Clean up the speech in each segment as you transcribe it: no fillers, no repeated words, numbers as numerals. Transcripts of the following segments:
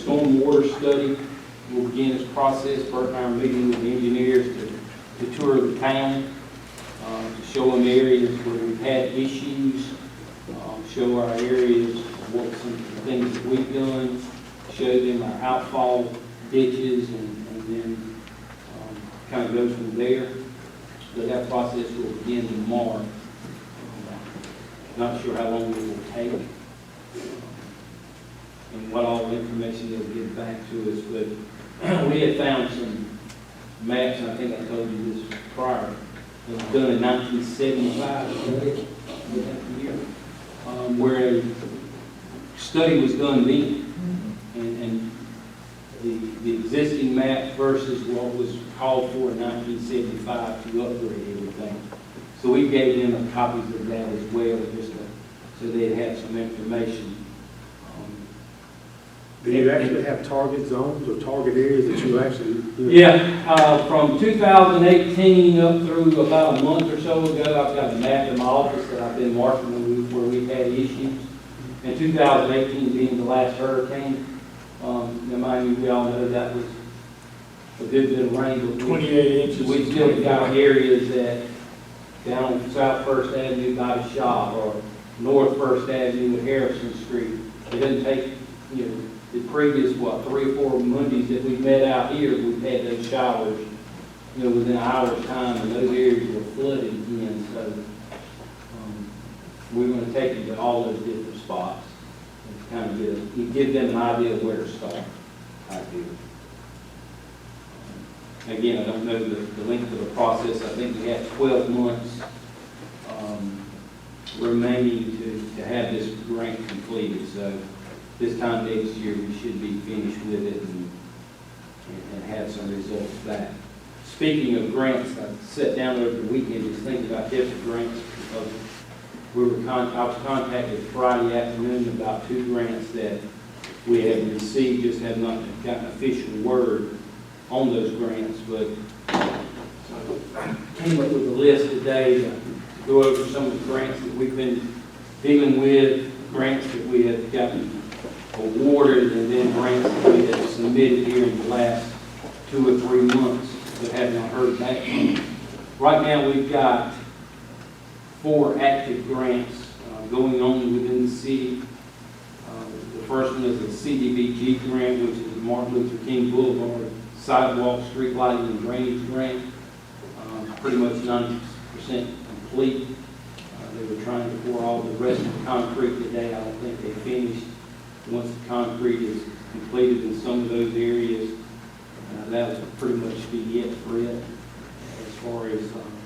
stormwater study will begin its process. Bert and I are meeting with the engineers to tour the town, to show them areas where we've had issues, show our areas of what some of the things that we've done, show them our outfall ditches, and then kind of go from there. But that process will begin tomorrow. Not sure how long it will take, and what all the information they'll get back to us, but we had found some maps, and I think I told you this prior, it was done in 1975, where a study was done then, and the existing maps versus what was called for in 1975 to upgrade everything. So we gave them copies of that as well, just so they'd have some information. Do you actually have target zones or target areas that you actually? Yeah, from 2018 up through about a month or so ago, I've got a map in my office that I've been marking where we've had issues. And 2018 being the last hurricane, mind you, we all know that was a good bit of rain. But 28 inches. We still got areas that down South First Avenue by the shop, or North First Avenue at Harrison Street. It doesn't take, the previous, 3 or 4 Mondays that we met out here, we've had those showers, within an hour's time, and those areas were flooded again. So we're going to take you to all those different spots and kind of give them an idea of where to start. Again, I don't know the length of the process. I think we have 12 months remaining to have this grant completed. So this time next year, we should be finished with it and have some results back. Speaking of grants, I sat down over the weekend just thinking about different grants. Because I was contacted Friday afternoon about 2 grants that we have received, just have not gotten official word on those grants. But I came up with a list today to go over some of the grants that we've been dealing with, grants that we have gotten awarded, and then grants that we have submitted here in the last 2 or 3 months that have not heard back from. Right now we've got 4 active grants going on within the city. The first one is a CDBG grant, which is the Martin Luther King Boulevard Sidewalk, Street Lighting, and Drainage Grant. Pretty much 90% complete. They were trying to pour all the rest of the concrete today. I don't think they finished. Once the concrete is completed in some of those areas, that will pretty much be it for it. As far as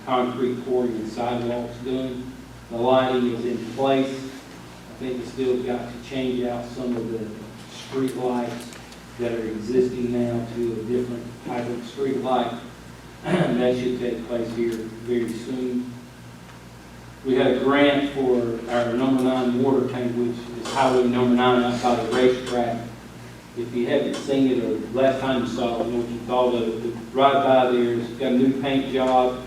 concrete pouring and sidewalks done, the lighting is in place. I think we still got to change out some of the street lights that are existing now to a different type of street light. That should take place here very soon. We had a grant for our number 9 water tank, which is highway number 9 outside the racetrack. If you haven't seen it, or last time you saw it, what you thought of it, right by there, it's got a new paint job.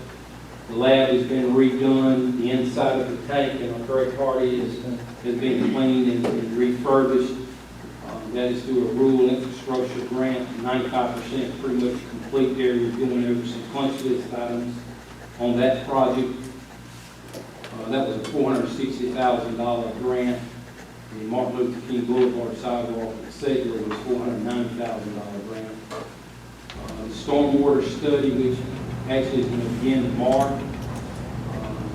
The lab has been redone. The inside of the tank, and our correct party has been cleaned and refurbished. That is through a rural infrastructure grant. 95% pretty much complete there. We're going over some punch list items on that project. That was a $460,000 grant. The Martin Luther King Boulevard sidewalk at Segler was $490,000 grant. The stormwater study, which actually is going to begin tomorrow,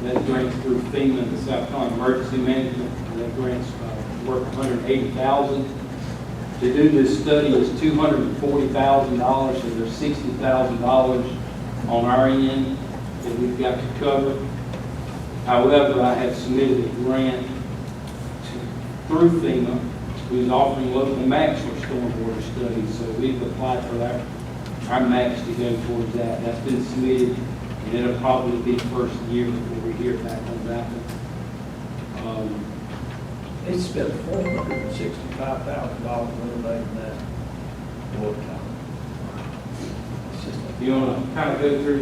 that grant's through FEMA and the South Carolina Emergency Management. That grant's worth $180,000. To do this study is $240,000, so there's $60,000 on our end that we've got to cover. However, I have submitted a grant through FEMA, who's offering local match for stormwater studies. So we've applied for our match to go towards that. That's been submitted, and it'll probably be the first year before we hear back on that one. They spent $465,000 renovating that water tower. You want to kind of go through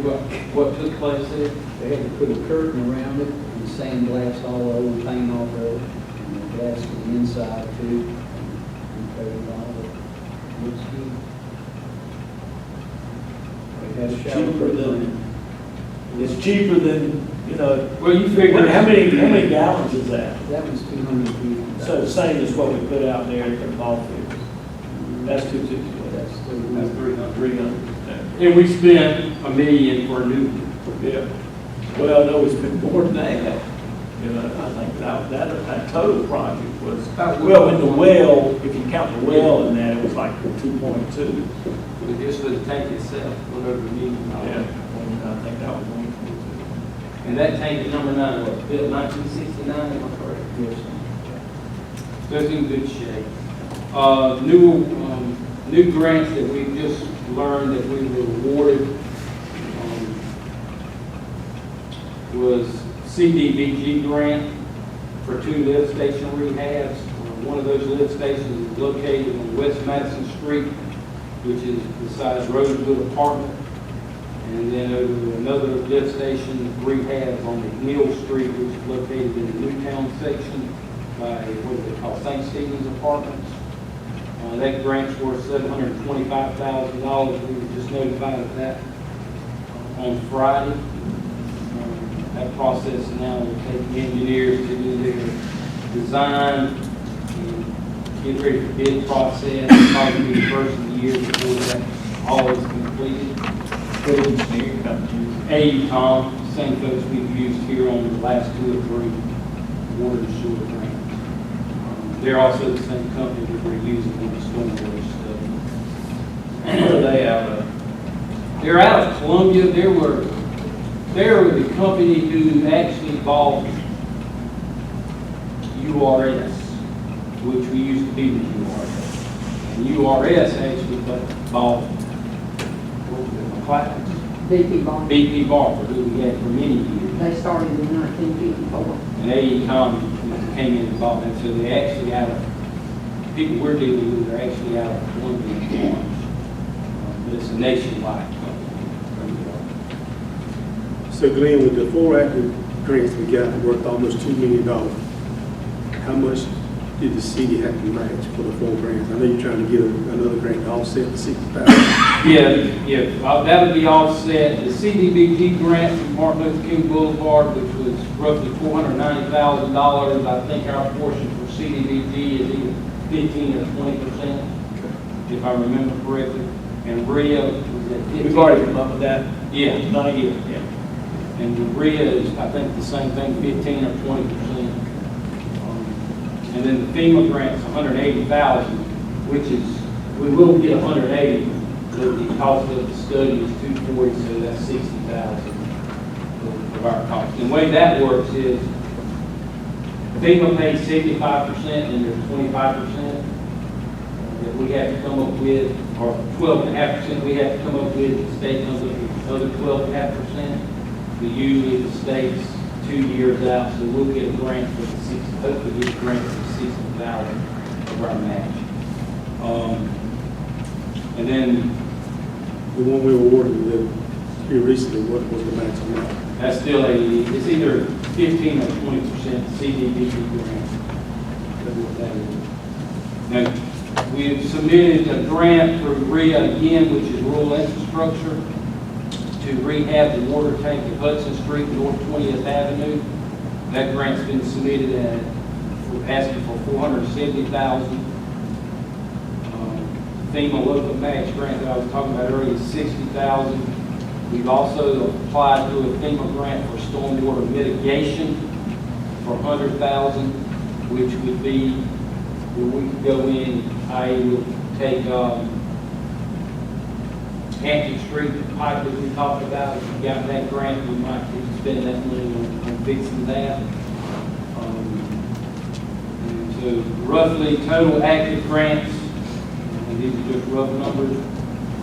what took place there? They had to put a curtain around it and sandblast all over, paint all over it, and the glass to the inside too, and coat it all. it's cheaper than, it's cheaper than, you know, Well, you figure. how many gallons is that? That was 250. So the same as what we put out there at the ball field. That's 260. That's That's 300. 300. And we spent $1 million for a new one. Yeah. Well, no, it's been more than that. You know, I think that total project was, well, in the well, if you count the well in that, it was like 2.2. But just for the tank itself, whatever $1 million. Yeah. And I think that was 1.2. And that tank is number 9, what, built 1969, am I correct? Yes. So it's in good shape. New grants that we just learned that we were awarded was CDBG grant for 2 lift station rehabs. One of those lift stations is located on West Madison Street, which is beside Rosewood Apartment. And then over another lift station rehab on McNeil Street, which is located in the Newtown section by what is it called, St. Stephen's Apartments. That grant's worth $725,000. We were just notified of that on Friday. That process now will take the engineers to do their design and get ready for bid process. Probably be the first of the year before that all is completed. Good engineering company. Tom, same folks we've used here on the last 2 or 3 water and sewer grants. They're also the same company that we're using on the stormwater study. Where are they out of? They're out of Columbia. They were the company who actually bought URS, which we used to be with URS. And URS actually bought McLeod's. BP Bond. BP Barker, who we had for many years. They started in 1954. And AECom came in and bought them, so they actually out of, people we're dealing with are actually out of Columbia Farms. But it's a nationwide company. So Glenn, with the 4 active grants we got worth almost $2 million, how much did the city have to match for the 4 grants? I know you're trying to get another grant to offset the $60,000. Yeah, that would be offset. The CDBG grant from Martin Luther King Boulevard, which was roughly $490,000. I think our portion for CDBG is either 15 or 20%, if I remember correctly. And RIA was at 15. We've already come up with that. Yeah. Not yet, yeah. And the RIA is, I think, the same thing, 15 or 20%. And then the FEMA grant's $180,000, which is, we will get $180,000, but the cost of the study is $240,000, so that's $60,000 of our cost. And the way that works is FEMA pays 65% and there's 25% that we have to come up with, or 12.5% we have to come up with, the state comes up with the other 12.5%. But usually the state's 2 years out, so we'll get a grant for the 60, hopefully get a grant for 60,000 of our match. And then The one we were awarded here recently, what was the match amount? that's still it's either 15 or 20% CDBG grant. That's what that is. Now, we've submitted a grant through RIA again, which is rural infrastructure, to rehab the water tank at Hudson Street, North 20th Avenue. That grant's been submitted at, we're asking for $470,000. FEMA local match grant that I was talking about earlier is $60,000. We've also applied to a FEMA grant for stormwater mitigation for $100,000, which would be where we could go in, I would take Hampton Street pipe that we talked about. If we got that grant, we might be spending that money on fixing that. And so roughly total active grants, and these are just rough numbers,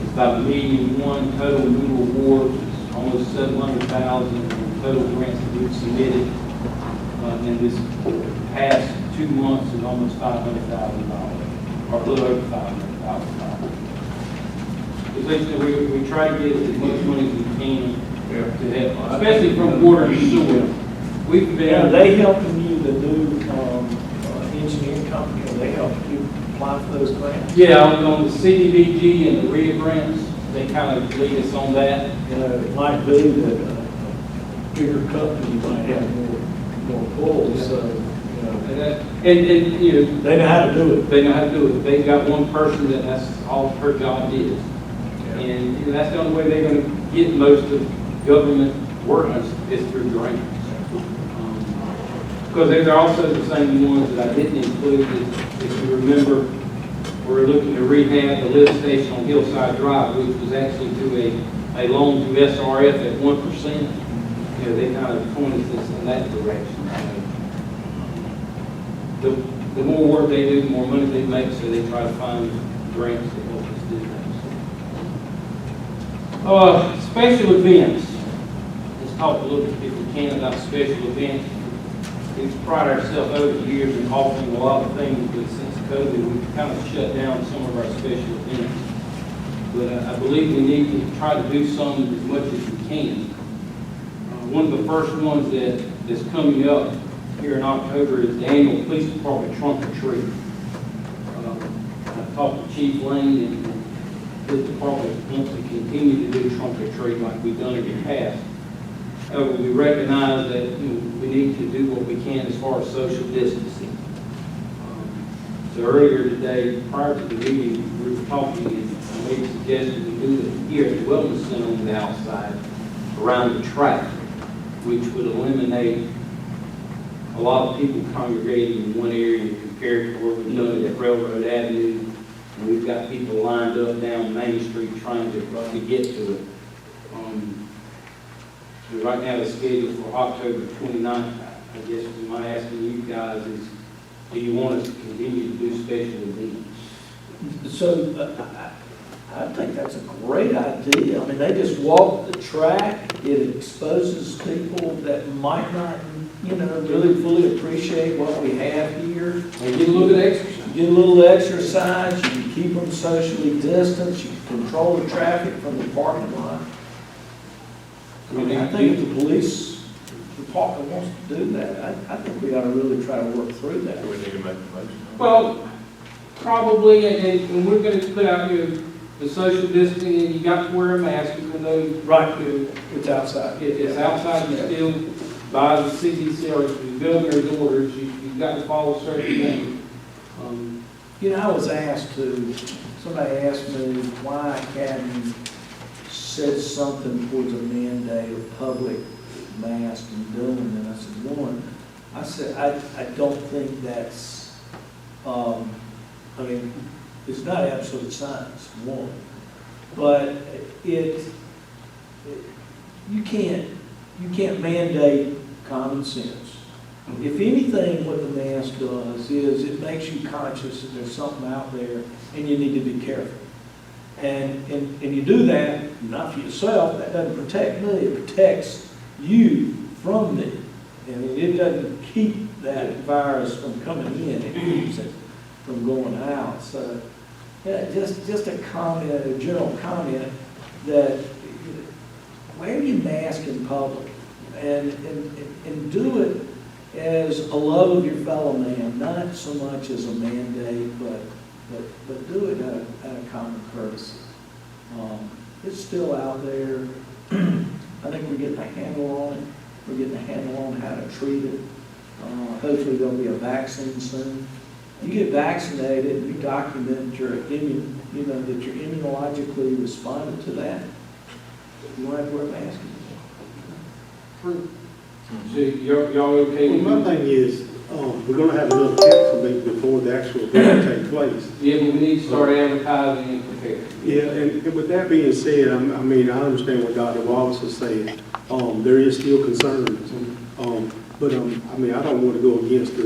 it's about $1.1 million. Total new awards is almost $700,000. And total grants that we've submitted in this past 2 months is almost $500,000, or a little over $500,000. We try to get as much money as we can to help, especially from water and sewer. We've been. Are they helping you, the new engineering company, are they helping you apply for those grants? Yeah, on the CDBG and the RIA grants, they kind of lead us on that. You know, it might be that a bigger company might have more pull, so, you know, And, you know, they know how to do it. they know how to do it. They've got one person that's all her job is. And you know, that's the only way they're gonna get most of government work is through grants. Because they're also the same ones that I didn't include, if you remember, we're looking to rehab the lift station on Hillside Drive, which was actually through a loan to SRF at 1%. You know, they kind of pointed us in that direction. The more work they do, the more money they make, so they try to find grants to help us do that. Special events. Let's talk a little bit, if we can, about special events. We've prided ourselves over the years in offering a lot of things, but since COVID, we've kind of shut down some of our special events. But I believe we need to try to do some as much as we can. One of the first ones that's coming up here in October is the annual police department trunk or treat. I talked to Chief Lane, and his department wants to continue to do trunk or treat like we've done in the past. However, we recognize that we need to do what we can as far as social distancing. So earlier today, prior to the meeting, we were talking, and I made a suggestion we do it here at the Wellness Center on the outside around the track, which would eliminate a lot of people congregating in one area compared to where we've done it at Railroad Avenue. And we've got people lined up down Main Street trying to get to it. So right now the schedule for October 29th, I guess what I'm asking you guys is, do you want us to continue to do special events? So I think that's a great idea. I mean, they just walk the track. It exposes people that might not, really fully appreciate what we have here. And get a little bit of exercise. Get a little exercise. You can keep them socially distanced. You can control the traffic from the parking lot. I think if the police department wants to do that, I think we ought to really try to work through that. Do we need to make a motion? Well, probably, and we're going to put out here the social distancing, and you got to wear a mask, even though Right, it's outside. it's outside, you still, by the CDC or the governor's orders, you've got to follow certain things. I was asked somebody asked me why Academy said something towards a mandate of public mask in Dillon, and I said, I don't think that's, it's not absolute science, one, but you can't mandate common sense. If anything, what the mask does is it makes you conscious that there's something out there and you need to be careful. And you do that, not for yourself, that doesn't protect me, it protects you from me. And it doesn't keep that virus from coming in, it keeps it from going out. So, yeah, just a comment, a general comment that wear your mask in public and do it as a love of your fellow man, not so much as a mandate, but do it out of common courtesy. It's still out there. I think we're getting a handle on it. We're getting a handle on how to treat it. Hopefully there'll be a vaccine soon. You get vaccinated, you document that you're immunologically responded to that. You won't have to wear a mask anymore. So y'all okay with Well, my thing is, we're gonna have another council meeting before the actual event take place. Yeah, but we need to start advertising and preparing. Yeah, and with that being said, I understand what Dr. Wallace is saying. There is still concerns. But I don't want to go against the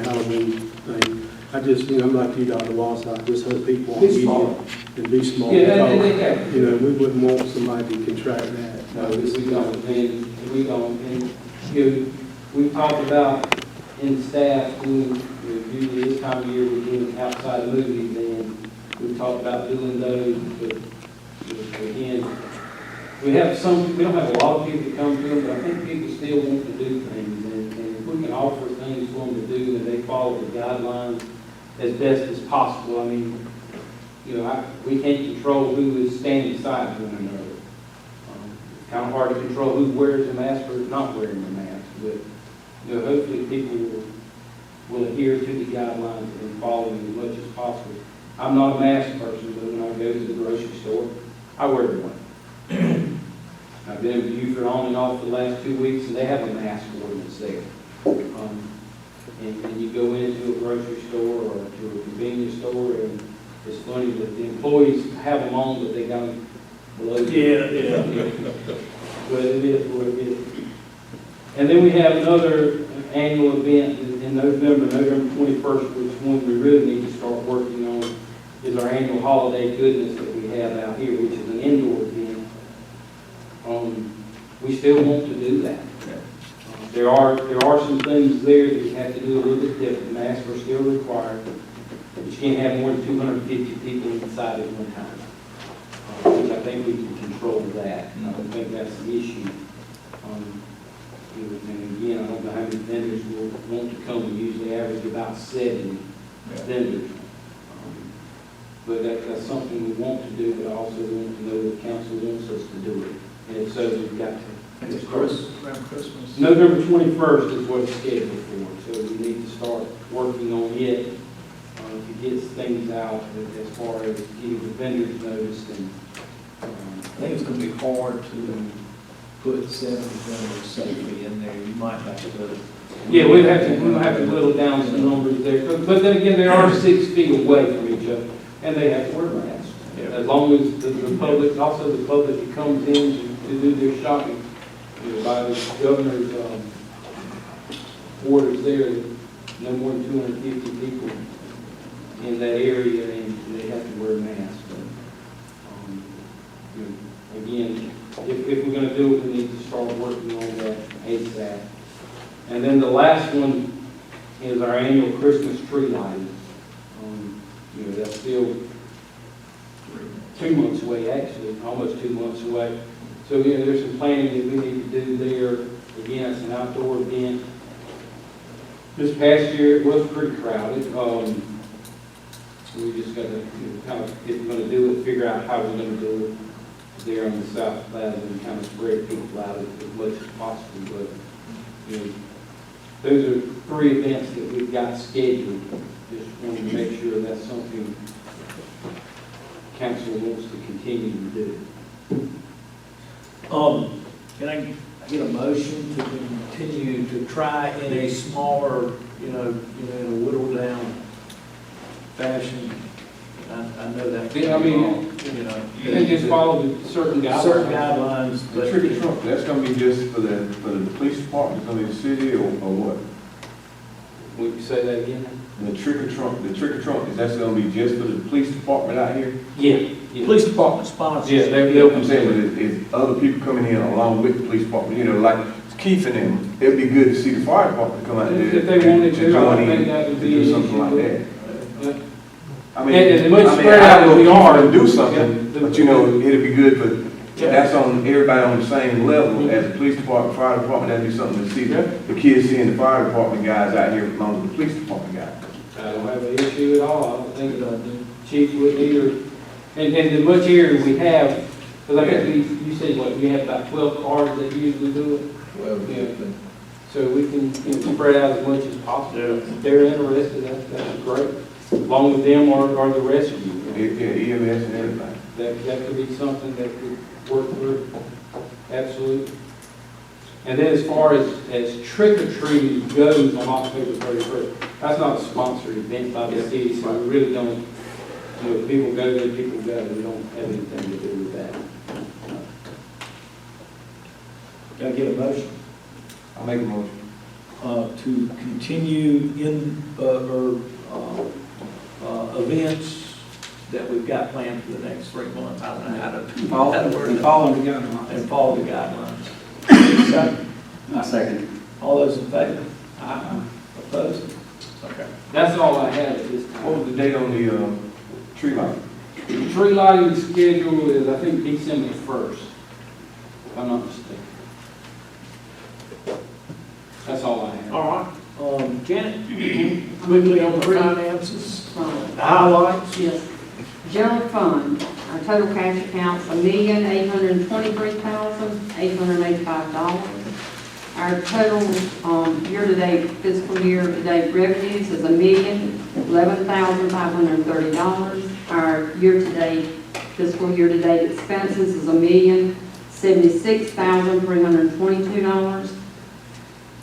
Halloween thing. I'm like you, Dr. Wallace, I just hope people Be smart. and be smart. Yeah, and We wouldn't want somebody to contract that. no, we don't, and we talked about in staff doing, usually this time of year, we're doing outside movies, and we talked about doing those, but again, we don't have a lot of people to come to them, but I think people still want to do things, and if we can offer things for them to do, and they follow the guidelines as best as possible. you know, we can't control who is standing beside one another. It's kind of hard to control who wears a mask or not wearing a mask, but, you know, hopefully people will adhere to the guidelines and follow them as much as possible. I'm not a mask person, but when I go to the grocery store, I wear one. I've been in Buford on and off for the last 2 weeks, and they have a mask ordinance there. And you go into a grocery store or to a convenience store, and it's funny that the employees have them on, but they got them below. Yeah. But it is what it is. And then we have another annual event in November 21st, which one we really need to start working on, is our annual holiday goodness that we have out here, which is an indoor event. We still want to do that. There are some things there that you have to do a little bit different. Masks are still required. But you can't have more than 250 people inside at one time. Which I think we can control that. I don't think that's an issue. And again, I don't know how many vendors will want to come. We usually average about 70 vendors. But that's something we want to do, but I also want to know that council wants us to do it. And if so, we've got to. It's around Christmas. November 21st is what it's scheduled for, so we need to start working on it to get things out as far as getting the vendors noticed. And I think it's going to be hard to put 70 vendors safely in there. You might have to. yeah, we'll have to whittle down some numbers there. But then again, they are 6 feet away from each other, and they have to wear masks. Yeah. As long as the public, also the public that comes in to do their shopping, you know, by the governor's orders there, no more than 250 people in that area, and they have to wear masks. But, you know, again, if we're going to do it, we need to start working on that ASAP. And then the last one is our annual Christmas tree lighting. You know, that's still 2 months away, actually, almost 2 months away. So, you know, there's some planning that we need to do there. Again, it's an outdoor event. This past year, it was pretty crowded. We just got to, you know, kind of, if we're going to do it, figure out how we're going to do it there on the South Plaza and kind of spread people out as much as possible. But, you know, those are 3 events that we've got scheduled. Just wanted to make sure that's something council wants to continue to do. Can I get a motion to continue to try in a smaller, in a whittled down fashion? I know that. Yeah, I mean, they just follow the certain guidelines. Certain guidelines, The but trick or trunk, that's gonna be just for the police department, it's gonna be the city or what? Would you say that again? The trick or trunk, is that gonna be just for the police department out here? Yeah. police department sponsors. Yeah, they'll I'm saying, but is other people coming in along with the police department, like Keith and them, it'd be good to see the fire department come out there. If they wanted to, I join think in, that would to be do an something like issue. that. Yeah. I mean, And as much spread I out don't as we know if are, people do yeah, something, the- but it'd be good for, Yeah. that's on, everybody on the same level as the police department, fire department, that'd be something to see, Yeah. the kids seeing the fire department guys out here along with the police department guys. I don't have an issue at all. I don't think the chief would either. And the much area we have, because I think you said, what, we have about 12 cars that usually do it? Well, Yeah. So we can, spread out as much as possible. If they're interested, that's great. Along with them or the rest of you. Yeah, EMS and everything. That could be something that could work through. Absolutely. And then as far as trick or treating goes on October 31st, that's not a sponsored event by the city, so we really don't, if people go, then people go. We don't have anything to do with that. Can I get a motion? I'll make a motion. To continue in, events that we've got planned for the next 3 months. I don't know how to word it. Following the guidelines. And follow the guidelines. Second. I second. All those in favor? Aye. Opposed? Okay. That's all I have at this What was time. the date on the, tree light? The tree lighting schedule is, I think, December 1st, if I'm not mistaken. That's all I have. All right. Janet, quickly on the finances, highlights. Yes. General fund, our total cash accounts, $1,823,885. Our total, year-to-date, fiscal year-to-date revenues is $1,011,530. Our year-to-date, fiscal year-to-date expenses is $1,076,322.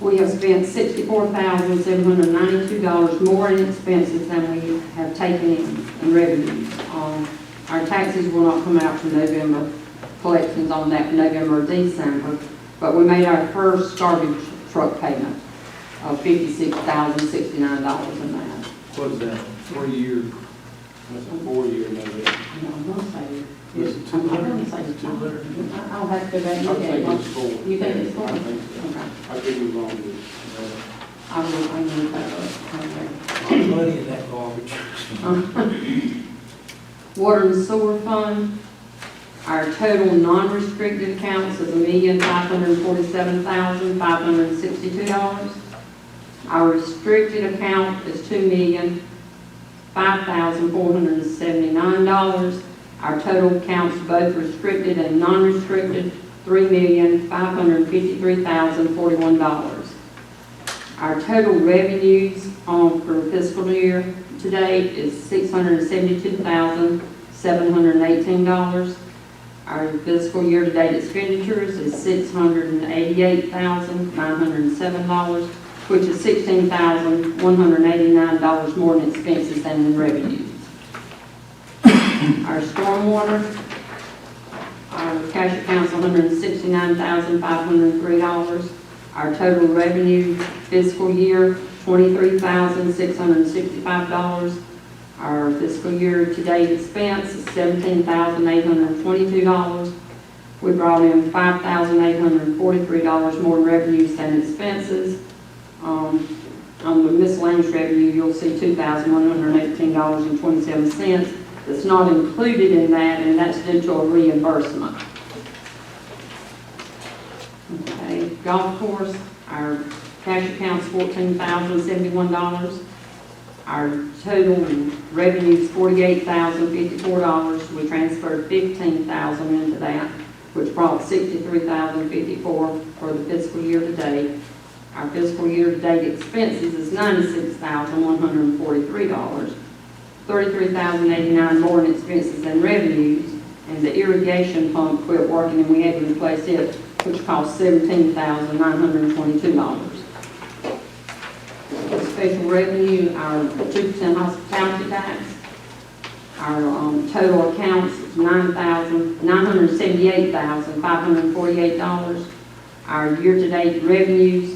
We have spent $64,792 more in expenses than we have taken in revenues. Our taxes will not come out from November, collections on that for November or December, but we made our first garbage truck payment of $56,069 in that. What is that, 3 year, that's a 4-year maybe? No, I'm gonna say, Is it 200? I'm gonna say 200. I'll have to go back and I look at think it. it's 4. You think it's 4? I think so. Okay. I could be wrong with I will look that up. Lot of money in that garbage. Water and sewer fund, our total non-restricted accounts is $1,547,562. Our restricted account is $2,005,479. Our total accounts, both restricted and non-restricted, $3,553,041. Our total revenues for fiscal year to date is $672,718. Our fiscal year to date expenditures is $688,907, which is $16,189 more in expenses than in revenues. Our stormwater, our cash account's $169,503. Our total revenue fiscal year, $23,665. Our fiscal year to date expense is $17,822. We brought in $5,843 more in revenues than expenses. On the miscellaneous revenue, you'll see $2,118.27. That's not included in that, and that's due to a reimbursement. Okay, golf course, our cash account's $14,071. Our total revenue is $48,054. We transferred $15,000 into that, which brought $63,054 for the fiscal year to date. Our fiscal year to date expenses is $96,143. $33,089 more in expenses than revenues, and the irrigation pump quit working and we had to replace it, which cost $17,922. Special revenue, our 2% hospitality tax. Our total accounts is $978,548. Our year-to-date revenues,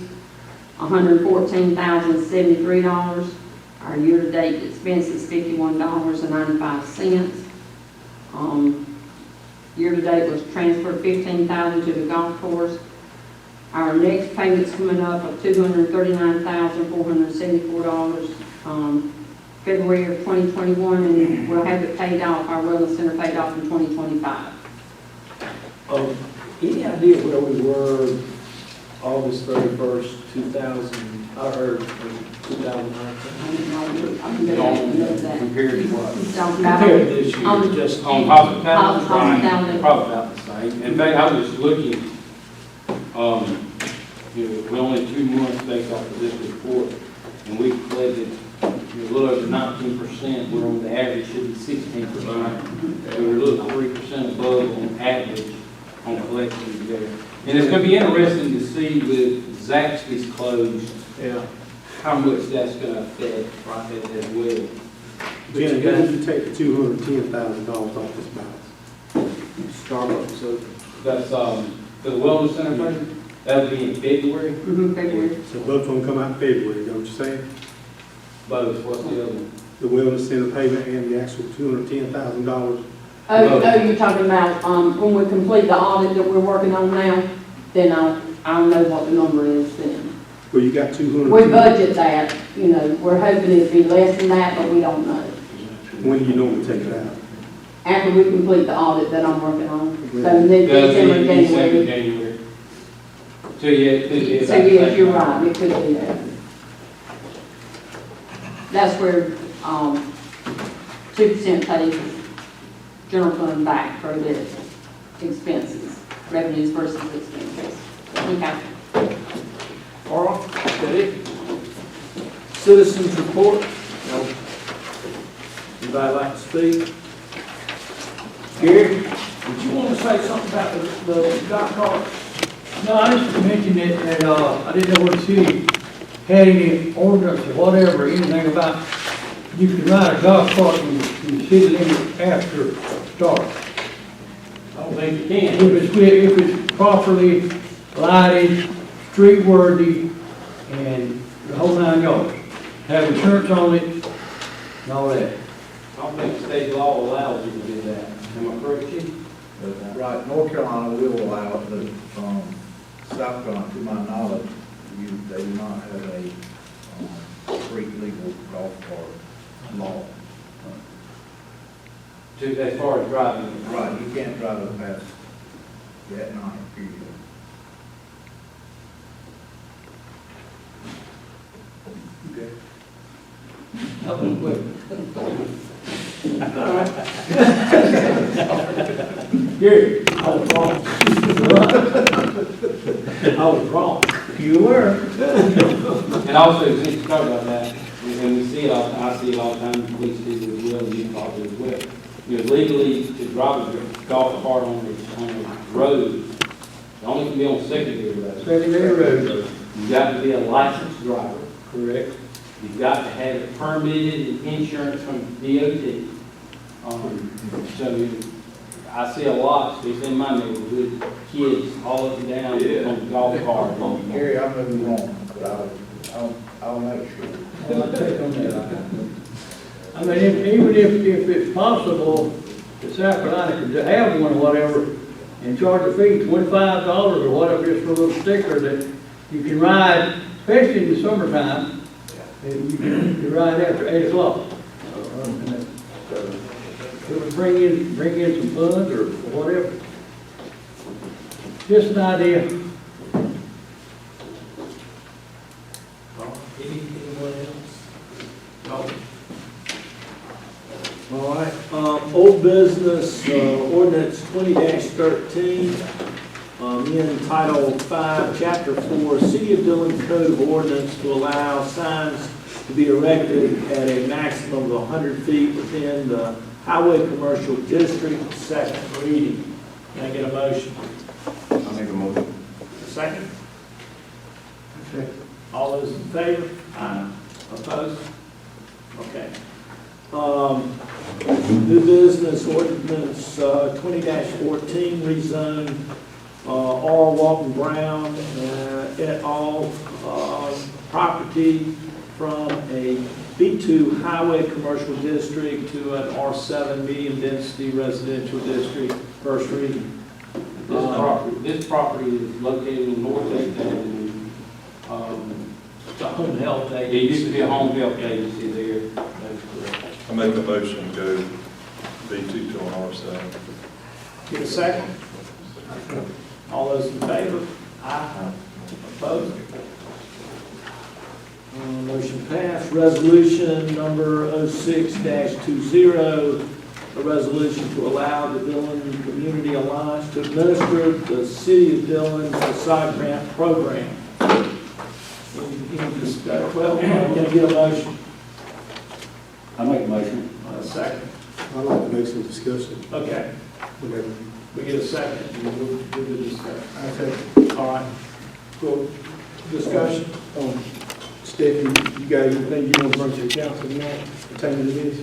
$114,073. Our year-to-date expenses, $51.95. Year-to-date was transferred $15,000 to the golf course. Our next payment's coming up of $239,474, February of 2021, and we'll have it paid off, our wellness center paid off in 2025. Any idea where we were August 31st, 2019? Compared to what? Compared to this year, just On hospitality, Hospitality. probably about the same. In fact, I was looking, we're only 2 months based off of this report, and we collected a little over 19%, where on the average should be 16%. So we're a little 3% above on average on collections there. And it's going to be interesting to see with Zaxby's closed, how much that's going to affect profit as well. Jenny, how did you take the $210,000 off this balance? Starbucks, so that's, for the wellness center payment, that'll be in February, February. So both of them come out in February, is that what you're saying? both, what's the other one? The wellness center payment and the actual $210,000? Oh, you're talking about, when we complete the audit that we're working on now, then I'll know what the number is then. Well, you got 200. We budget that, we're hoping it'd be less than that, but we don't know. When do you normally take it out? After we complete the audit that I'm working on, so That'll December, be December, January. January. So yeah, it could be. So yes, you're right, it could be that. That's where, 2% pays general fund back for the expenses, revenues versus expenses. Okay. All right, that it? Citizens report? No. Anybody like to speak? Gary, did you want to say something about the golf cart? No, I just mentioned it, that, I didn't know what the city had any ordinance or whatever, anything about, you can ride a golf cart in the city limits after dark. I don't think you can. If it's properly lighted, street worthy, and the whole 9 yards. Have insurance on it, and all that. I don't think state law allows you to do that. Am I correct, Chief? Right, North Carolina will allow it, but South Carolina, to my knowledge, they do not have a street legal golf cart law. As far as driving. Right, you can't drive it past that night, period. That was quick. Gary, I was wrong. I was wrong. You were. And also, since you talk about that, and we see it all, I see it all the time, the police do as well, and you probably as well. You know, legally, to drive a golf cart on the road, it only can be on secondary roads. Secondary road. You've got to be a licensed driver. Correct. You've got to have it permitted and insurance from DOT. So I see a lot, especially in my neighborhood, kids all up and down on the golf cart. Gary, I may be wrong, but I'll make sure. Well, I'll take on that. I mean, even if it's possible, that South Carolina could have one or whatever, and charge a fee, $25 or whatever, just for a little sticker that you can ride, especially in the summertime, and you can ride after 8 o'clock. It would bring in some funds or whatever. Just an idea. Anyone else? No. All right, old business, ordinance 20-13, in Title 5, Chapter 4, City of Dillon Code of Ordinance to allow signs to be erected at a maximum of 100 feet within the Highway Commercial District, second reading. Can I get a motion? I make a motion. A second? All those in favor? Aye. Opposed? Okay. New business ordinance 20-14, rezone R. Walton Brown et al. Property from a B2 Highway Commercial District to an R7 Medium Density Residential District, first reading. This property is located in North Lake Avenue. It's a home health It agency. used to be a home health agency there. That's correct. I make a motion to go B2 to an R7. Get a second? All those in favor? Aye. Opposed? Motion passed. Resolution number 06-20, a resolution to allow the Dillon Community Alliance to administer the City of Dillon's facade grant program. Well, can I get a motion? I make a motion. A second. I'd like to make some discussion. Okay. Okay. We get a second, and we'll do the discussion. Okay. All right. Cool. Discussion? Stephanie, you got anything you want to bring to the council tonight pertaining to this?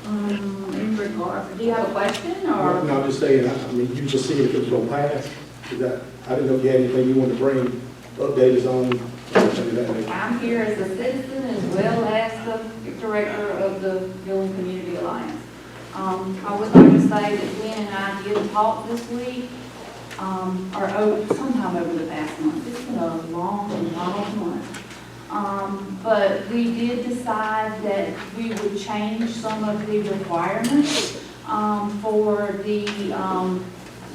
In regard, do you have a question No, or? I'm just saying, I mean, you just see if it was going to pass. Is that, I didn't know if you had anything you wanted to bring, update us on, something of that nature. I'm here as a citizen as well as the director of the Dillon Community Alliance. I would like to say that Glenn and I did talk this week, or sometime over the past month. It's been a long month. But we did decide that we would change some of the requirements for the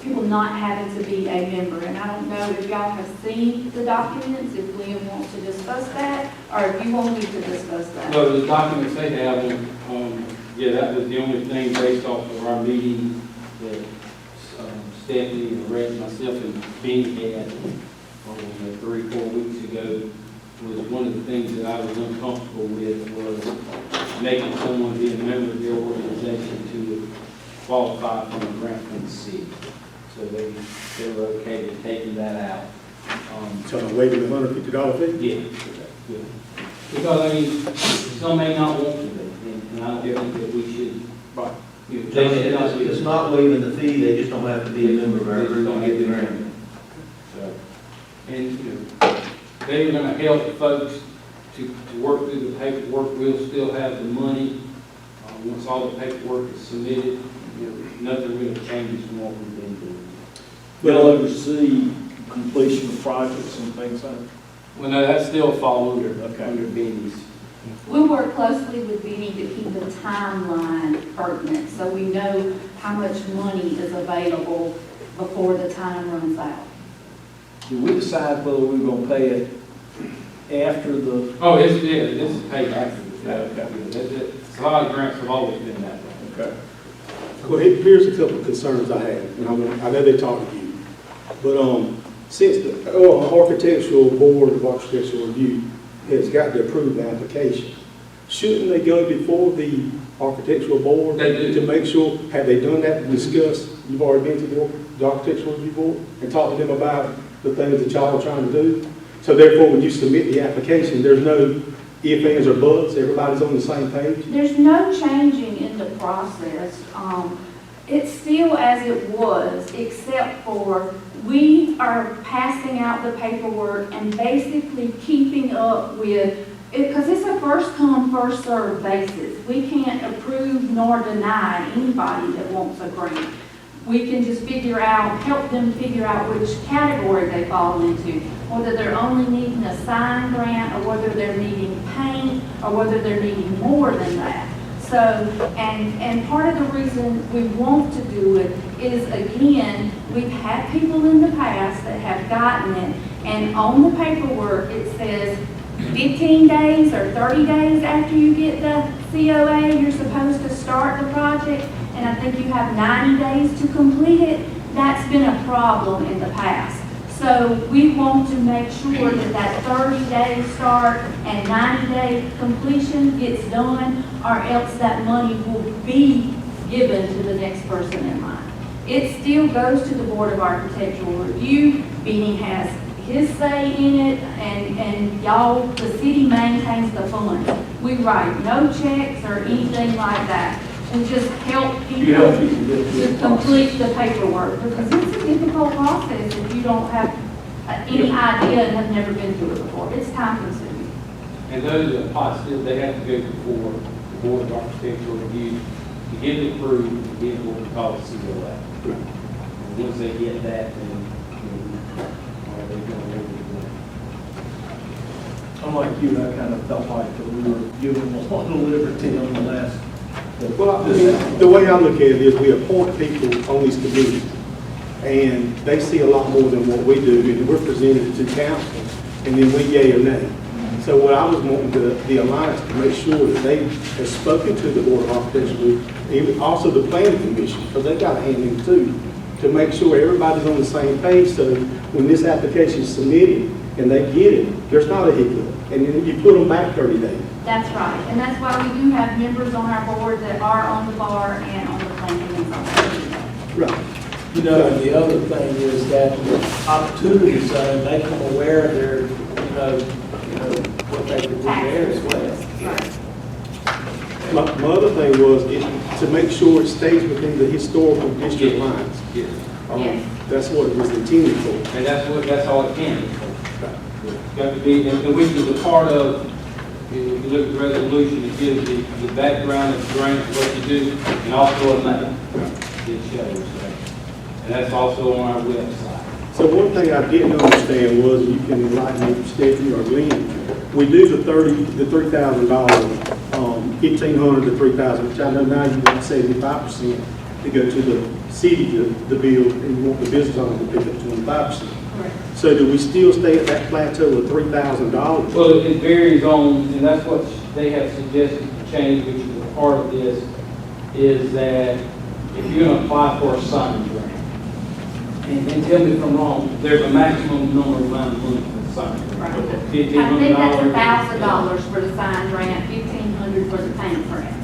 people not having to be a member. And I don't know if y'all have seen the documents, if Glenn wants to discuss that, or if you want me to discuss that. So the documents they have, Yeah, that was the only thing based off of our meeting that Stephanie and Red, myself and Benny had 3-4 weeks ago. Was one of the things that I was uncomfortable with was making someone be a member of the organization to qualify for a grant from the city. So they were okay with taking that out. So I'm waiving the $150 fee? Yeah, yeah. Because, I mean, some may not want to be, and I don't think that we should. Right. You know, they should not be. It's not waiving the fee, they just don't have to be a member of our They just group don't to have get the to grant. grant. So, and, you know, they were gonna help folks to work through the paperwork. We'll still have the money. Once all the paperwork is submitted, you know, nothing really changes from what we've been doing. They'll oversee completion of projects and things like that. Well, no, that still fall under Okay. Benny's. We work closely with Benny to keep the timeline pertinent, so we know how much money is available before the time runs out. Do we decide whether we're gonna pay it after the, Oh, this is paid after the fact. Okay. A lot of grants have always been that way. okay, Well, here's a couple of concerns I have, and I know they talked to you. But since the Architectural Board of Architectural Review has got to approve the application, shouldn't they go before the Architectural Board? They do. To make sure, have they done that to discuss, you've already been to the Architectural Review Board and talked to them about the things that y'all are trying to do? So therefore, when you submit the application, there's no ifs, ands, or buts, everybody's on the same page? There's no changing in the process. It's still as it was, except for we are passing out the paperwork and basically keeping up with it, because it's a first come, first served basis. We can't approve nor deny anybody that wants a grant. We can just help them figure out which category they fall into, whether they're only needing a sign grant, or whether they're needing paint, or whether they're needing more than that. So, and part of the reason we want to do it is, again, we've had people in the past that have gotten it, and on the paperwork, it says 15 days or 30 days after you get the COA, you're supposed to start the project, and I think you have 90 days to complete it. That's been a problem in the past. So we want to make sure that that 30-day start and 90-day completion gets done, or else that money will be given to the next person in line. It still goes to the Board of Architectural Review. Benny has his say in it, and y'all, the city maintains the funds. We write no checks or anything like that. We just help people to complete the paperwork, because it's a difficult process if you don't have any idea and have never been through it before. It's time consuming. And those are possible, they have to go before the Board of Architectural Review to get it approved, to get what we call a COA. And once they get that, then, they're going to unlike you, I kind of felt like that we were giving a lot of liberty on the last. Well, I mean, the way I look at it is we appoint people on these committees, and they see a lot more than what we do, and we're presented it to council, and then we yay or nay. So what I was wanting the alliance to make sure that they have spoken to the Board of Architecture, even also the Planning Commission, because they got a hand in too, to make sure everybody's on the same page, so when this application is submitted and they get it, there's not a hiccup, and then you put them back 30 days. That's right, and that's why we do have members on our board that are on the bar and on the planning and zoning. Right. You know, and the other thing is that opportunity zone, make them aware of their, what they can do there as well. Right. My other thing was to make sure it stays within the historical district lines. Yes. Yes. That's what it was intended for. And that's all it can be. It's got to be, and which is a part of, if you look at the resolution, it gives the background of the grant, what you do, and also a map. It shows that. And that's also on our website. So one thing I didn't understand was, you can enlighten me, Stephanie or Glenn, we do the $3,000, $1,500 to $3,000, which I know now you want 75% to go to the city to build, and you want the business owner to pick up 25%. Correct. So do we still stay at that plateau of $3,000? Well, it varies on, and that's what they have suggested to change, which is a part of this, is that if you're gonna apply for a sign grant, and tell me if I'm wrong, there's a maximum number of amount of money for the sign grant. Right. I $1,500. think that's $1,000 for the sign grant, $1,500 for the paint grant.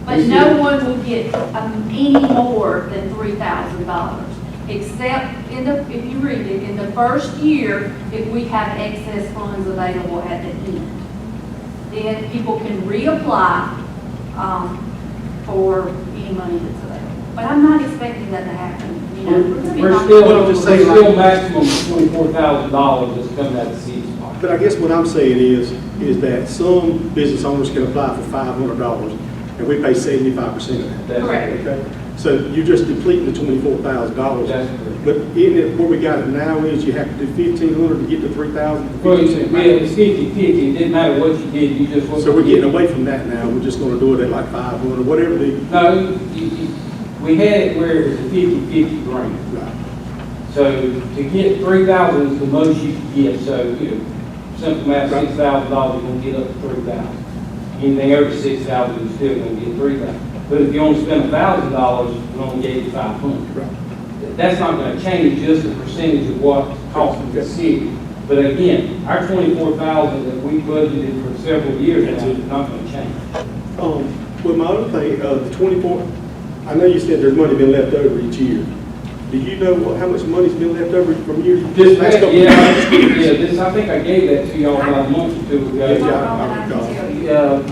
But no one will get any more than $3,000, except if you read it, in the first year, if we have excess funds available at the end. Then people can reapply for any money that's available. But I'm not expecting that to happen, you know. We're still maximum $24,000 that's coming out of the city's pocket. But I guess what I'm saying is that some business owners can apply for $500, and we pay 75% of that. That's Correct. Okay? So you're just depleting the $24,000. That's correct. But isn't it, where we got it now is you have to do 1,500 to get to 3,000? Well, it's 50/50, it didn't matter what you did, you just. So we're getting away from that now, we're just gonna do it at like 500, whatever the. No, we had it where it was a 50/50 grant. Right. So to get 3,000 is the most you can get, so, you know, simple math, $6,000, you're gonna get up to 3,000. Anything over 6,000, you're still gonna get 3,000. But if you only spend $1,000, we only gave you 500. Right. That's not gonna change just the percentage of what costs the city. But again, our 24,000 that we budgeted for several years now is not gonna change. Well, my other thing, the 24, I know you said there's money been left over each year. Do you know how much money's been left over from year to This last past, couple yeah, years? I think I gave that to y'all about a month or two ago.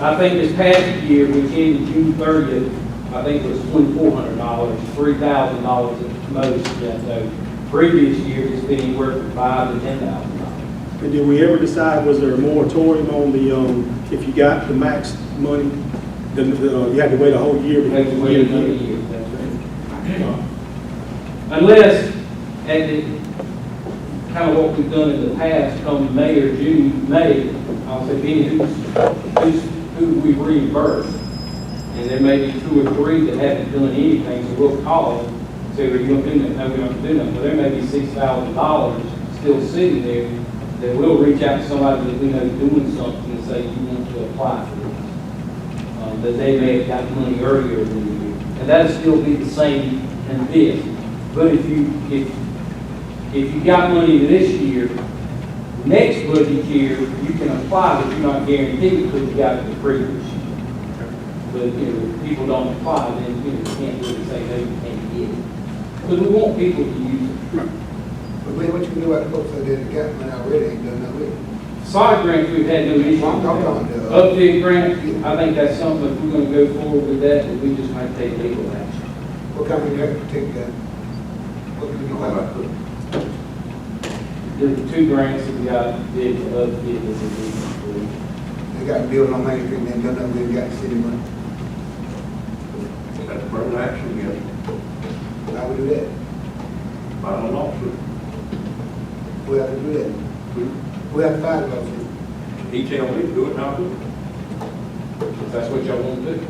I think this past year, which ended June 30th, I think it was $2,400, $3,000 at most. So previous year, it's been anywhere from $5,000 to $10,000. And did we ever decide, was there a moratorium on the, if you got the max money, then you had to wait a whole year? We have to wait another year. That's right. Unless, at the, kind of what we've done in the past, come May or June, May, I'll say, being who we reimburse. And there may be 2 or 3 that haven't done anything, so we'll call them, say, are you going to do that? No, we don't have to do that. But there may be $6,000 still sitting there that we'll reach out to somebody that we know is doing something and say, you want to apply for this. That they may have got money earlier in the year. And that'll still be the same in this. But if you got money this year, next budget year, you can apply, but you're not guaranteed because you got it the previous year. But, you know, if people don't apply, then, you know, you can't really say, no, you can't get it. Because we want people to use it. But Lee, what you can do about the folks that didn't get money already, ain't done that with. Side grants, we've had no issue. I'm talking about Upfit grant, I think that's something, if we're gonna go forward with that we just might take legal action. what kind of grant to take that? What can you do about it? The 2 grants that we got, did for upfit, was a They got a building on Main Street, and then done that, we got the city money. That's burn action, yeah. How we do that? File a lawsuit. We have to do that. We have to fight about it. He tell me to do it, and I'll do it. If that's what y'all want to do.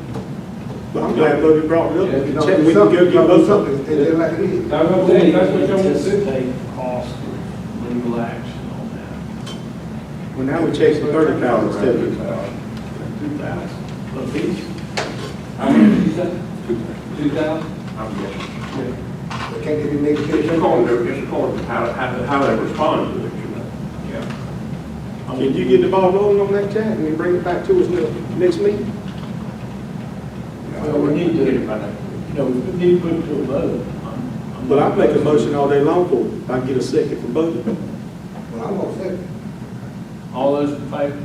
But I'm glad Bobby brought it up. Yeah, We You can know, check, we can go get both of them. something, it's like it is. Now, I'm saying, if that's what y'all want to do. Anticipate cost of legal action on that. Well, now we're chasing 30,000 instead of 2,000 a piece. How much did you say? 2,000? I'm guessing. They can't give you make It's according to how they respond to it, you know. Yeah. Can you get the ball rolling on that, Jack, and then bring it back to us next meeting? Well, we need to, you know, we need to put it to a vote. But I make a motion all day long for it, if I get a second for both of them. Well, I'm gonna say, All those in favor?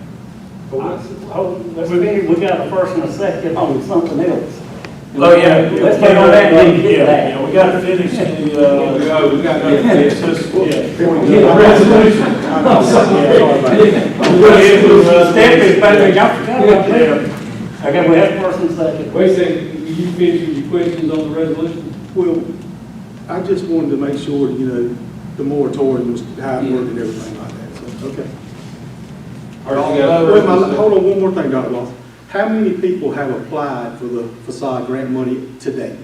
We got a first and a second on something else. Oh, yeah. Let's get on that and get to that. Yeah, we got to finish the, We got to get this. Get the resolution. Okay, we have first and second. Wait a second, will you finish with your questions on the resolution? Well, I just wanted to make sure, you know, the moratorium was how it worked and everything like that, so, okay. Wait, hold on, one more thing, Dr. Lawson. How many people have applied for the facade grant money to date?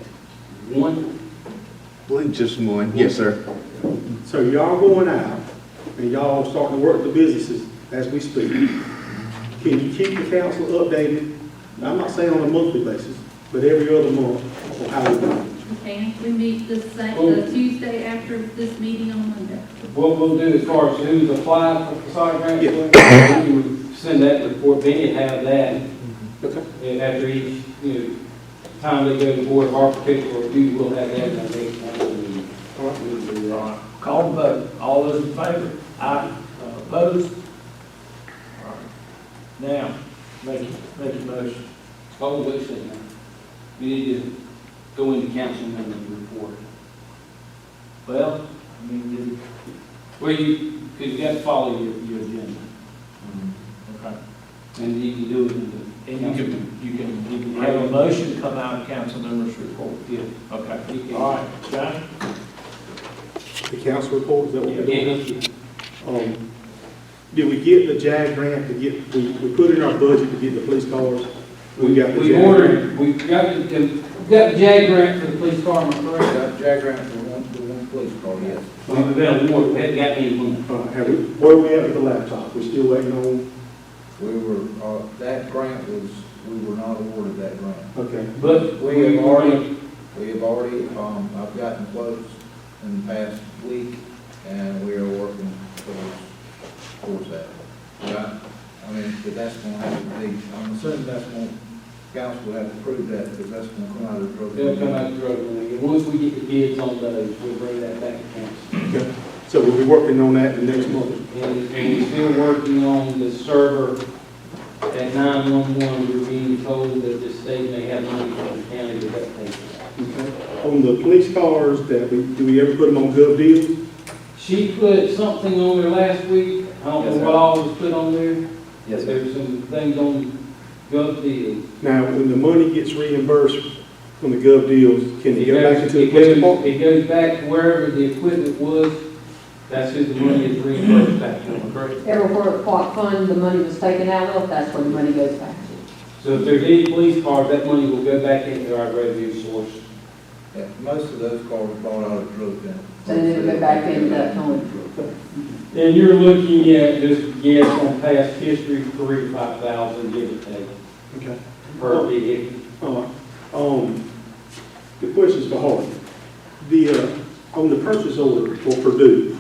One, I believe just one. Yes, sir. So y'all going out, and y'all starting to work the businesses as we speak. Can you keep the council updated? I'm not saying on a monthly basis, but every other month, or how we do it. Okay, we meet the same, the Tuesday after this meeting on Monday. What we'll do as far as who's applied for facade grants, Yeah. we can send that report, then you have that. Okay. And after each, time they go to Board of Architectural Review, we'll have that in our next council meeting. We'll do that. Call the vote. All those in favor? Aye. Opposed? All right. Now, make a motion. Oh, wait a second. We need to go into council member report. Well, I mean, Well, because you got to follow your agenda. okay. And you can do it in the. And you can have a motion come out of council members' report. Yeah. Okay. You can. All right, John? The council report, is that what we're doing? Yeah. Did we get the JAG grant to get, we put in our budget to get the police cars? We got the We JAG ordered, grant. we got the JAG grant for the police car, am I correct? Got Jag grant for one police car, yes. We've been awarded, we haven't got any money. Have we, where are we at with the laptop? We're still waiting on, We were, that grant was, we were not awarded that grant. okay. But We have already, I've gotten quotes in the past week, and we are working towards that. But that's gonna have to be, I'm assuming that's gonna, council will have to approve that, because that's gonna come out of the program. they'll come out the road, and once we get the bids on those, we'll bring that back to council. Okay. So we'll be working on that the next month. And we're still working on the server at 911, we're being told that the state may have money from the county to help pay for that. Okay. On the police cars that do we ever put them on gov deals? She put something on there last week, I don't Yes, know sir. what all was put on there. Yes, sir. There's some things on gov deals. Now, when the money gets reimbursed from the gov deals, can it go back into the police department? It goes back to wherever the equipment was, that's who the money is reimbursed back to, correct? Everywhere what fund the money was taken out of, that's where the money goes back to. So if there's any police cars, that money will go back into our revenue source. Yeah, most of those cars were bought out of drug then. So then it'll go back into that fund. And you're looking at, just guess on past history, 3,000 to 5,000, give or take, Okay. per vehicle. The question's for Harvey. On the purchase order for Purdue,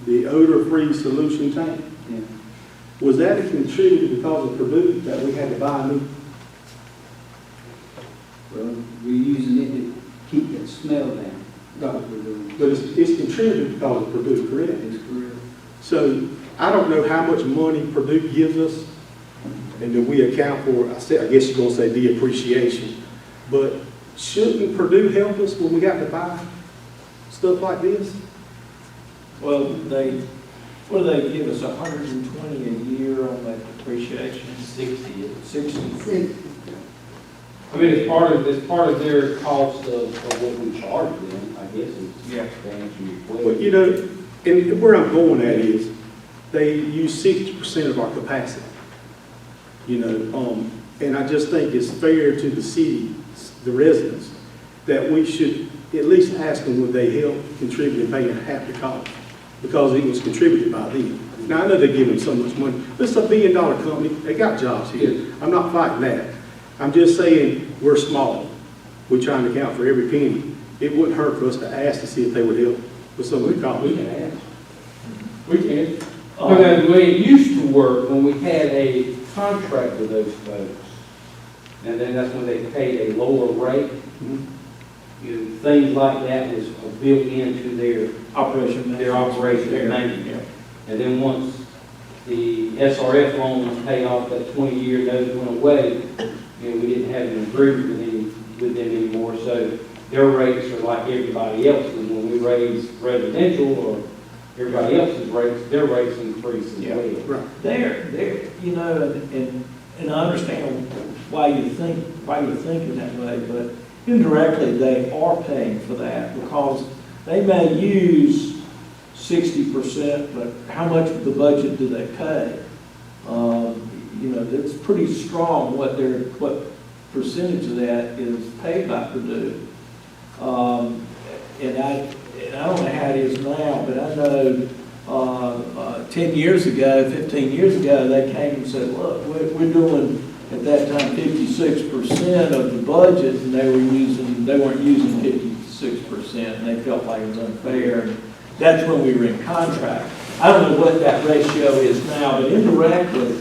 the odor-free solution tank, Yeah. was that a contributor because of Purdue that we had to buy a new? Well, we're using it to keep that smell down. No, but it's contributed because of Purdue, correct? That is correct. So I don't know how much money Purdue gives us, and then we account for, I guess you're gonna say the appreciation, but shouldn't Purdue help us when we got to buy stuff like this? Well, what do they give us, 120 a year on that depreciation? 60. 60. I mean, it's part of their cost of what we charge them, I guess, is Yeah. to answer your But question. you know, and where I'm going at is, they use 60% of our capacity. And I just think it's fair to the city, the residents, that we should at least ask them would they help contribute in paying half the cost, because it was contributed by them. Now, I know they give them so much money, but it's $1 billion company, they got jobs here. I'm not fighting that. I'm just saying, we're small. We're trying to account for every penny. It wouldn't hurt for us to ask to see if they would help with some of the costs. We can ask. We can. Because the way it used to work, when we had a contract with those folks, and then that's when they paid a lower rate, things like that was built into their operation maintenance. And then once the SRF loan was paid off, that 20-year note went away, we didn't have an agreement with them anymore, so their rates are like everybody else's. When we raise residential or everybody else's rates, their rates increase as well. Right. They're, and I understand why you're thinking that way, but indirectly, they are paying for that because they may use 60%, but how much of the budget do they pay? It's pretty strong what percentage of that is paid by Purdue. And I don't know how it is now, but I know 10 years ago, 15 years ago, they came and said, look, we're doing at that time 56% of the budget, and they weren't using 56%, and they felt like it was unfair. And that's when we were in contract. I don't know what that ratio is now, but indirectly,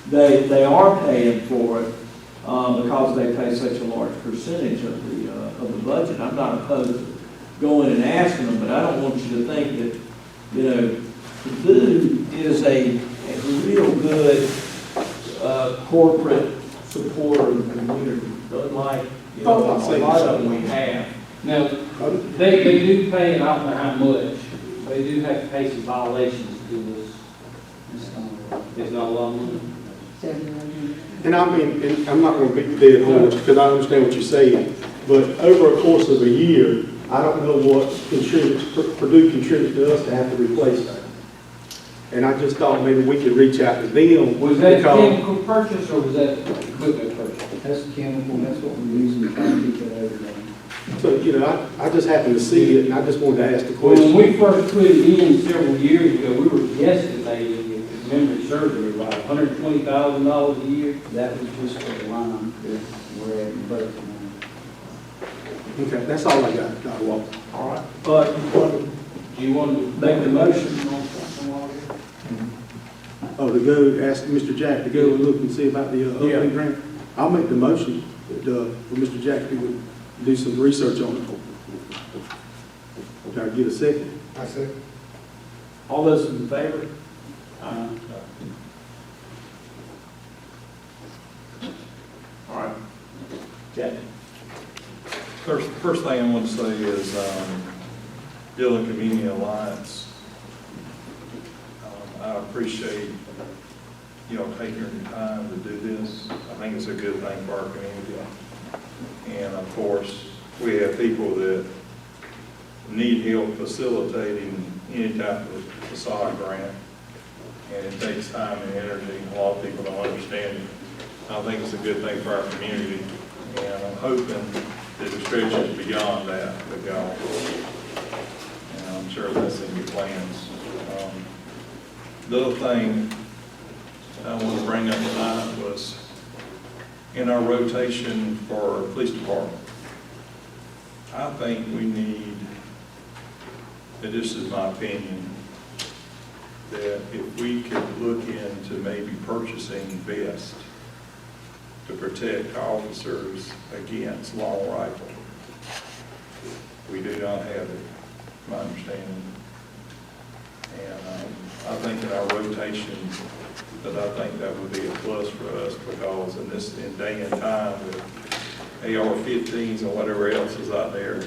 they are paying for it because they pay such a large percentage of the budget. I'm not opposed to going and asking them, but I don't want you to think that, Purdue is a real good corporate supporter of the community, unlike, a lot of them we have. Now, they do pay, and I don't know how much, they do have to pay some violations to us. It's not a lot of money. And I mean, and I'm not gonna beat the dead horse, because I understand what you're saying, but over a course of a year, I don't know what Purdue contributes to us to have to replace that. And I just thought maybe we could reach out to them. Was that chemical purchase or was that equipment purchase? That's chemical, that's what we're using to try to keep it over there. So, I just happened to see it, and I just wanted to ask the Well, when question. we first put it in several years ago, we were guesstimating, if memory serves me right, $120,000 a year. That was just for the line that we're at in budget now. Okay, that's all I got, Dr. Walton. All right. But Do you want to make the motion. Oh, to go ask Mr. Jack to go and look and see about the opening grant? I'll make the motion that, for Mr. Jack to do some research on it. Can I get a second? I said, All those in favor? All right. Jack. First thing I want to say is Dillon Community Alliance. I appreciate, taking your time to do this. I think it's a good thing for our community. And of course, we have people that need help facilitating any type of facade grant. And it takes time and energy. A lot of people don't understand it. I think it's a good thing for our community. And I'm hoping that it stretches beyond that with y'all. And I'm sure that's in your plans. The other thing I want to bring up tonight was in our rotation for police department. I think we need, and this is my opinion, that if we could look into maybe purchasing vests to protect officers against long rifle. We do not have it, my understanding. And I think in our rotation, that I think that would be a plus for us because in this day and time with AR-15s and whatever else is out there,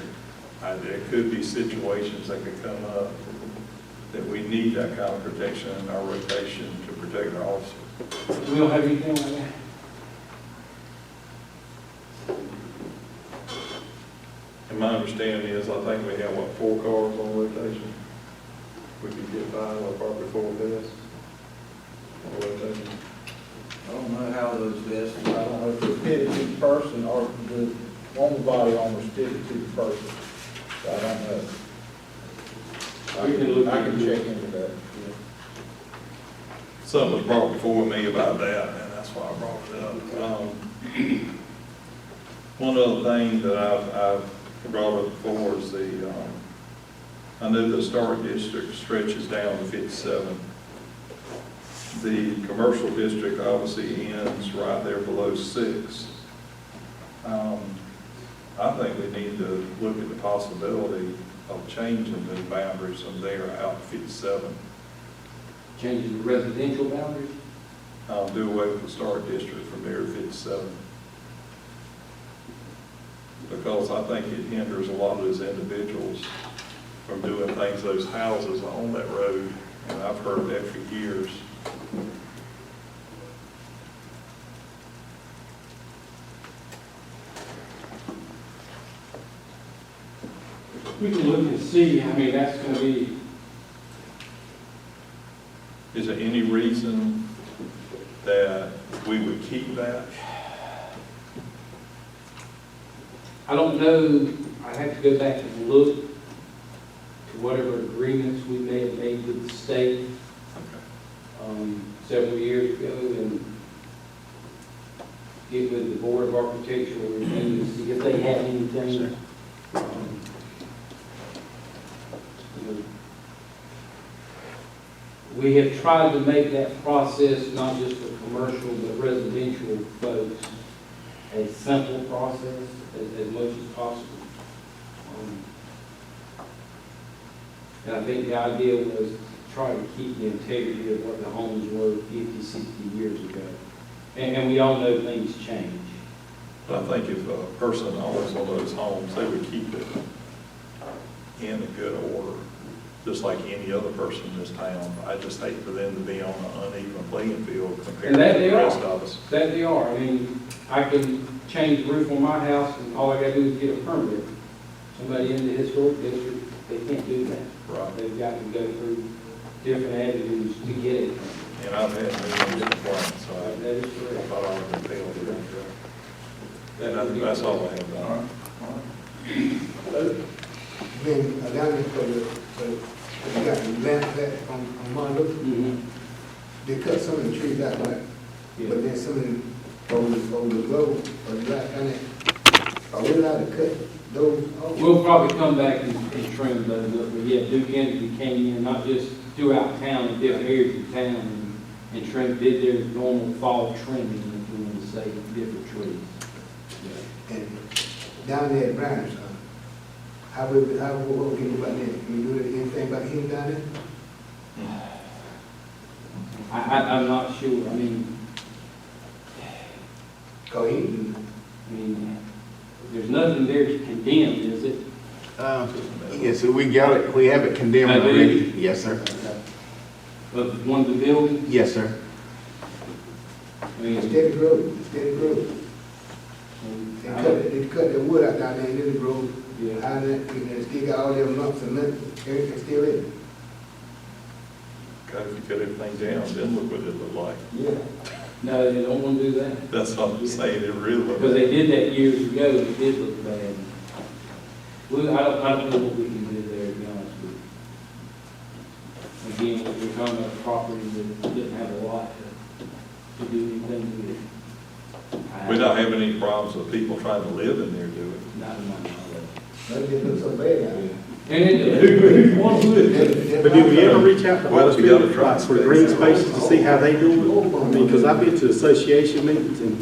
there could be situations that could come up that we need that kind of protection in our rotation to protect our officers. We don't have anything like that. And my understanding is, I think we have, 4 cars on rotation? We could get 5 or probably 4 vests on rotation. I don't know how those vests, I don't know if they're fitted to the person or the one body armor's fitted to the person. I don't know. I can check into that. Something was brought before me about that, and that's why I brought it up. One other thing that I've brought up before is I know the Stark District stretches down to 57. The commercial district obviously ends right there below 6. I think we need to look at the possibility of changing the boundaries from there out to 57. Changing the residential boundaries? Do away with the Stark District from there to 57. Because I think it hinders a lot of those individuals from doing things, those houses on that road, and I've heard that for years. We can look and see, that's going to be. Is there any reason that we would keep that? I don't know, I have to go back and look to whatever agreements we may have made with the state several years ago, and get with the Board of Architectural Review, see if they have anything. You know, we have tried to make that process, not just for commercial, but residential folks, a simple process as much as possible. And I think the idea was to try to keep the integrity of what the homes were 50, 60 years ago. And we all know things change. But I think if a person owns one of those homes, they would keep it in a good order, just like any other person in this town. I just hate for them to be on an uneven playing field compared And that to they the are. rest of us. That they are. I mean, I can change the roof on my house and all I gotta do is get a permit. Somebody in the historic district, they can't do that. Right. They've got to go through different avenues to get it. And I've had many complaints, so That is I correct. thought I would fail to do that. That's all I have done. Then, down there you got the land that on Mondo, Mhm. they cut some of the trees out, right? Yeah. But then some of the, over the road, or the right kind of, are we allowed to cut those off? We'll probably come back and trim those up, but yeah, Duke Energy came in, not just throughout town, in different areas of town, and trimmed, did their normal fall trimming, if you want to say, different trees. Yeah. And down there at Brown's, what we do about that? Can we do anything about him down there? I'm not sure, I mean, Cause he, I mean, there's nothing there to condemn, is it? Yes, sir, we got it, we have it condemned I do. already. Yes, sir. Of one of the buildings? Yes, sir. I mean, steady growth, steady growth. They cut the wood out down there in the road. Yeah. Out there, and they still got all them lumps and nothing, everything still in it. God, if you cut everything down, then look what it looked like. Yeah. no, they don't want to do that. That's what I'm saying, it really looked. Because they did that years ago, and it did look bad. I don't know what we can do there, to be honest with you. Again, we're talking about a property that didn't have a lot to do anything with it. We're not having any problems with people trying to live in there, do we? Not in my knowledge. That just looks so bad out there. And who's one with? But did we ever reach out to Well, if you got a Hallsville, truck like, for space, green that's spaces to see how they do it? I mean, because I've been to association meetings and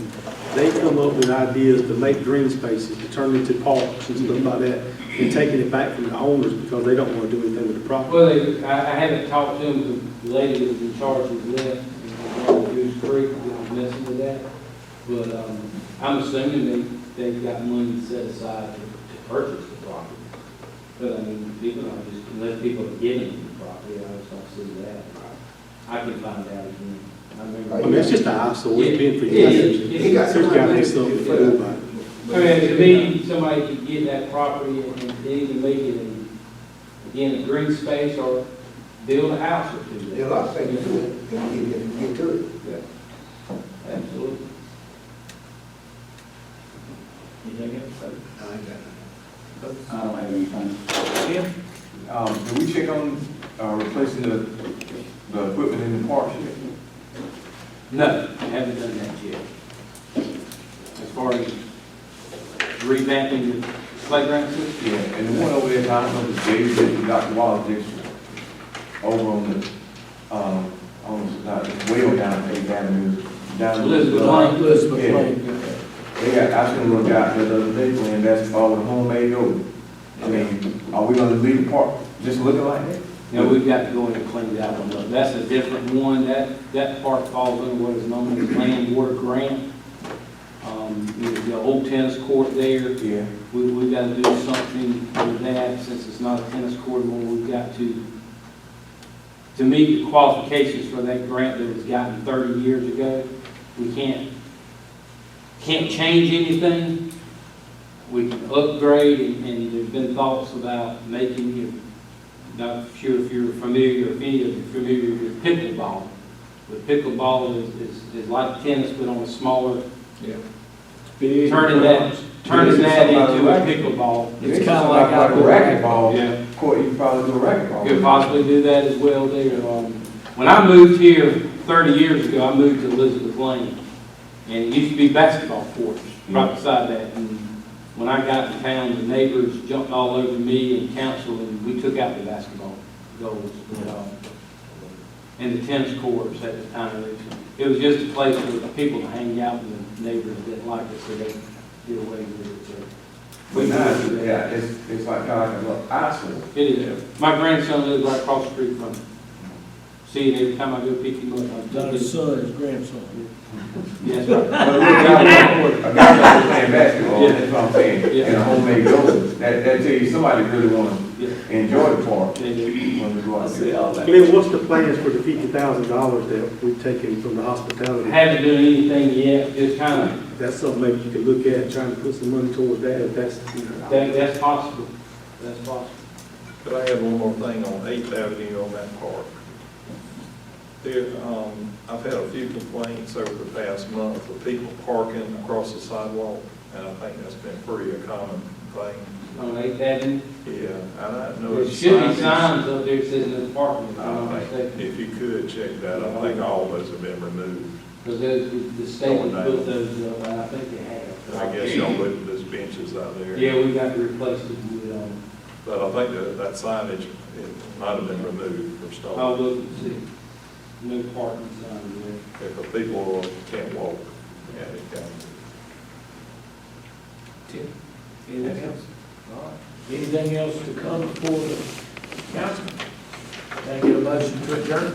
they come up with ideas to make green spaces, to turn into parks and stuff like that, and taking it back from the owners because they don't want to do anything with the property. Well, I haven't talked to them, the lady that was in charge was left, and Goose Creek, that was messing with that. But, I'm assuming they've got money set aside to purchase the property. But, I mean, people are just, unless people are giving them the property, I just don't see that. I can find out again. I remember. I mean, it's just an eyesore, it's been for Yeah, years. He got There's got to be somebody something to do about it. I mean, to me, somebody could get that property and either make it, again, a green space or build a house or two There's there. a lot of things to it, if you get to it. Yeah, absolutely. Anything else? I ain't got nothing. I don't have anything. Tim? Do we check on, replacing the equipment in the parks yet? No, I haven't done that yet. As far as revamping the playground system? Yeah, and the one over there, I don't know if it's David, that Dr. Wallace Dixon, over on the, it's way on down Eighth Avenue, down. Elizabeth Lane. Elizabeth Yeah. Lane. They got, I seen a little guy the other day playing basketball with a homemade goal. I mean, are we gonna leave the park just looking like that? You know, we've got to go in and clean that one up. That's a different one. That part falls under what is known as land water grant. The old tennis court there. Yeah. We've got to do something with that, since it's not a tennis court anymore. We've got to meet the qualifications for that grant that was gotten 30 years ago. We can't change anything. We can upgrade, and there's been thoughts about making it, not sure if you're familiar, or if any of you are familiar with pickleball. But pickleball is like tennis, but on a smaller, turning that into a pickleball. It's kind of like a outdoor racquetball. Yeah. Court, you can probably do a racquetball. Could possibly do that as well there. When I moved here 30 years ago, I moved to Elizabeth Lane. And it used to be basketball courts right beside that. And when I got to town, the neighbors jumped all over me and council, and we took out the basketball goals. And the tennis courts at the time. It was just a place for the people to hang out, and the neighbors didn't like it, so they did away with it. So But now, it's like kind of like a little eyesore. it is. My grandson lives right across the street from me. See it every time I go pick him up. Not his son, his grandson. Yes, right. But look, a guy that's playing basketball, that's what I'm saying, Yeah. in a homemade goal, that tell you somebody really wanna Yeah. enjoy the park. They do. When we go out there. Glenn, what's the plans for the $50,000 that we've taken from the hospitality? Haven't done anything yet, just kind of, That's something maybe you could look at, trying to put some money towards that, if that's, you know. that's possible. That's possible. But I have one more thing on 8th Avenue on that park. There, I've had a few complaints over the past month of people parking across the sidewalk, and I think that's been pretty a common thing. On 8th Avenue, Yeah, and I know there it's should be signage. signs up there that says no parking, if I'm I not think mistaken. if you could check that, I think all those have been removed. Because the state would put those up, and I think they have. I guess y'all looked at those benches out there. Yeah, we got to replace it with, But I think that signage, it might have been removed or I'll stolen. look and see. No parking signs there. If the people can't walk, yeah, it can. Tim, anything else? All right. Anything else to come before the council? Can I get a motion to adjourn?